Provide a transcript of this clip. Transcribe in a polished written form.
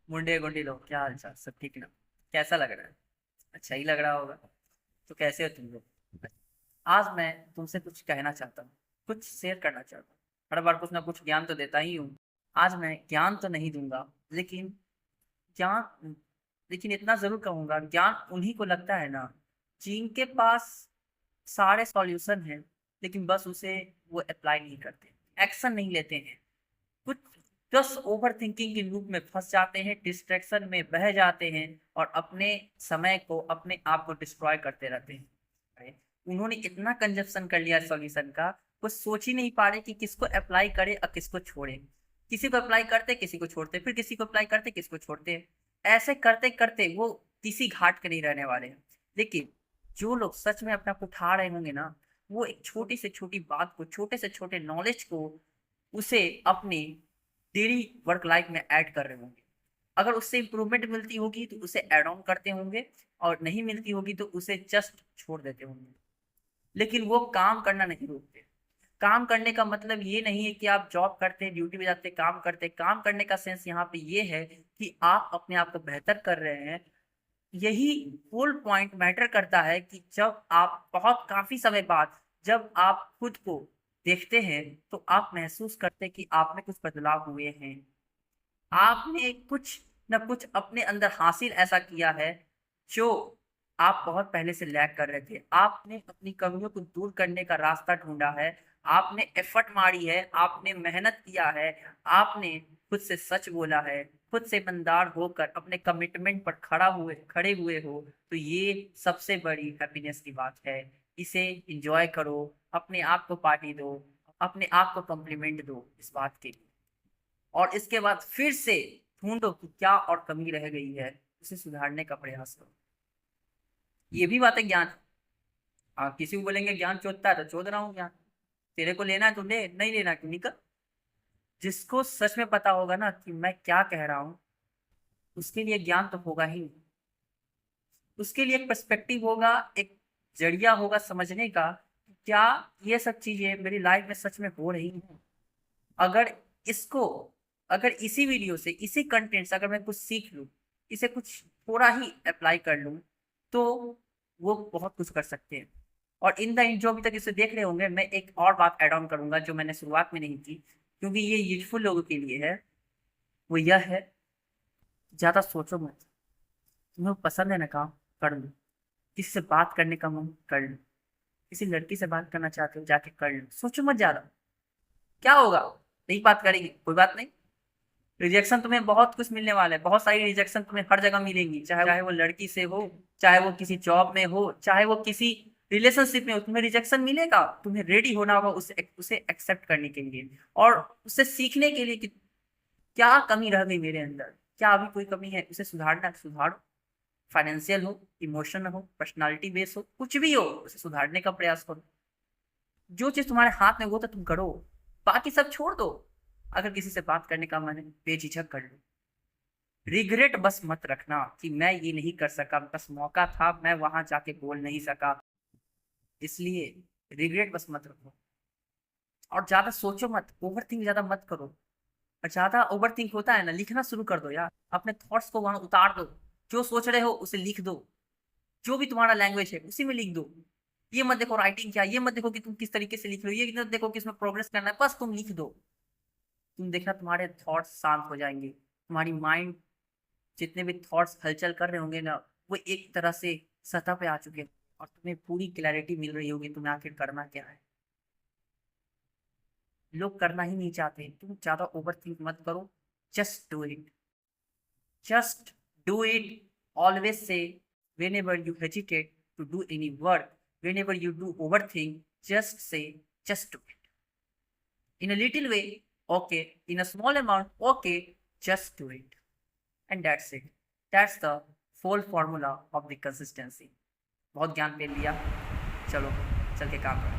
मुंडे गुंडी लोग, क्या हाल चाल, सब ठीक ना? कैसा लग रहा है? अच्छा ही लग रहा होगा। तो कैसे हो तुम लोग? आज मैं तुमसे कुछ कहना चाहता हूँ, कुछ शेयर करना चाहता हूँ। हर बार कुछ ना कुछ ज्ञान तो देता ही हूँ। आज मैं ज्ञान तो नहीं दूंगा, लेकिन ज्ञान लेकिन इतना जरूर कहूंगा, ज्ञान उन्हीं को लगता है ना जिनके पास सारे सॉल्यूशन हैं, लेकिन बस उसे वो अप्लाई नहीं करते, एक्शन नहीं लेते हैं। कुछ बस ओवर थिंकिंग की लूप में फंस जाते हैं, डिस्ट्रैक्शन में बह जाते हैं और अपने समय को, अपने आप को डिस्ट्रॉय करते रहते हैं। अरे, उन्होंने इतना कंजप्शन कर लिया सॉल्यूशन का, वो सोच ही नहीं पा रहे कि किसको अप्लाई करे और किसको छोड़े। किसी को अप्लाई करते, किसी को छोड़ते, फिर किसी को अप्लाई करते, किसी को छोड़ते। ऐसे करते करते वो किसी घाट के नहीं रहने वाले हैं। लेकिन जो लोग सच में अपने आप को उठा रहे होंगे ना, वो एक छोटी से छोटी बात को, छोटे से छोटे नॉलेज को, उसे अपनी डेली वर्क लाइफ में ऐड कर रहे होंगे। अगर उससे इंप्रूवमेंट मिलती होगी तो उसे ऐड ऑन करते होंगे, और नहीं मिलती होगी तो उसे जस्ट छोड़ देते होंगे। लेकिन वो काम करना नहीं रोकते। काम करने का मतलब ये नहीं है कि आप जॉब करते, ड्यूटी पे जाते, काम करते। काम करने का सेंस यहाँ पे ये है कि आप अपने आप को बेहतर कर रहे हैं। यही होल पॉइंट मैटर करता है कि जब आप बहुत काफी समय बाद जब आप खुद को देखते हैं, तो आप महसूस करते हैं कि आप में कुछ बदलाव हुए हैं। आपने कुछ न कुछ अपने अंदर हासिल ऐसा किया है जो आप बहुत पहले से लैग कर रहे थे। आपने अपनी कमियों को दूर करने का रास्ता ढूंढा है। आपने एफर्ट मारी है, आपने मेहनत किया है, आपने खुद से सच बोला है, खुद से ईमानदार होकर अपने कमिटमेंट पर खड़े हुए हो। तो ये सबसे बड़ी हैप्पीनेस की बात है। इसे एंजॉय करो, अपने आप को पार्टी दो, अपने आप को कॉम्प्लीमेंट दो इस बात के लिए। और इसके बाद फिर से ढूंढो कि क्या और कमी रह गई है, उसे सुधारने का प्रयास करो। ये भी बात है ज्ञान। किसी को बोलेंगे ज्ञान चोदता है तो चोद रहा हूँ ज्ञान। तेरे को लेना है तो ले, नहीं लेना तो निकल। जिसको सच में पता होगा ना कि मैं क्या कह रहा हूँ, उसके लिए ज्ञान तो होगा ही नहीं। उसके लिए एक पर्सपेक्टिव होगा, एक जरिया होगा समझने का कि क्या ये सब चीजें मेरी लाइफ में सच में हो रही हैं। अगर इसको अगर इसी वीडियो से, इसी कंटेंट से अगर मैं कुछ सीख लूँ, इसे कुछ थोड़ा ही अप्लाई कर लूँ, तो वो बहुत कुछ कर सकते हैं। और इन द एंड जो अभी तक इसे देख रहे होंगे, मैं एक और बात ऐड ऑन करूंगा जो मैंने शुरुआत में नहीं की, क्योंकि ये यूजफुल लोगों के लिए है। वो यह है, ज्यादा सोचो मत। तुम्हें पसंद है ना काम, कर लो। किसी से बात करने का मन, कर लो। किसी लड़की से बात करना चाहते हो, जाके कर लो। सोचो मत ज्यादा। क्या होगा? नहीं बात करेंगे, कोई बात नहीं। रिजेक्शन तुम्हें बहुत कुछ मिलने वाला है, बहुत सारी रिजेक्शन तुम्हें हर जगह मिलेंगी, चाहे वो लड़की से हो, चाहे वो किसी जॉब में हो, चाहे वो किसी रिलेशनशिप में हो। तुम्हें रिजेक्शन मिलेगा, तुम्हें रेडी होना होगा उसे उसे एक्सेप्ट करने के लिए, और उससे सीखने के लिए कि क्या कमी रह गई मेरे अंदर, क्या अभी कोई कमी है, उसे सुधारना, सुधारो। फाइनेंशियल हो, इमोशनल हो, पर्सनालिटी बेस हो, कुछ भी हो, उसे सुधारने का प्रयास करो। जो चीज तुम्हारे हाथ में वो तो तुम करो, बाकी सब छोड़ दो। अगर किसी से बात करने का मन है, बेझिझक कर लो। रिग्रेट बस मत रखना कि मैं ये नहीं कर सका, बस मौका था, मैं वहां जाके बोल नहीं सका, इसलिए रिग्रेट बस मत रखो। और ज्यादा सोचो मत, ओवर थिंक ज्यादा मत करो। और ज्यादा ओवर थिंक होता है ना, लिखना शुरू कर दो यार। अपने थॉट्स को वहां उतार दो। जो सोच रहे हो उसे लिख दो। जो भी तुम्हारा लैंग्वेज है उसी में लिख दो। ये मत देखो राइटिंग क्या, ये मत देखो कि तुम किस तरीके से लिख रहे हो, ये मत देखो कि इसमें प्रोग्रेस करना है, बस तुम लिख दो। तुम देखना तुम्हारे थॉट्स शांत हो जाएंगे। तुम्हारी माइंड, जितने भी थॉट्स हलचल कर रहे होंगे ना, वो एक तरह से सतह पे आ चुके हैं, और तुम्हें पूरी क्लैरिटी मिल रही होगी तुम्हें आखिर करना क्या है। लोग करना ही नहीं चाहते। तुम ज्यादा ओवर थिंक मत करो। Just do it. Just do it. Always say, whenever you hesitate to do any work, whenever you do overthink, just say, just do it. In a little way, okay. In a small amount, okay. Just do it. And that's it. That's the full formula of the consistency. बहुत ज्ञान पे लिया, चलो चल के काम करो।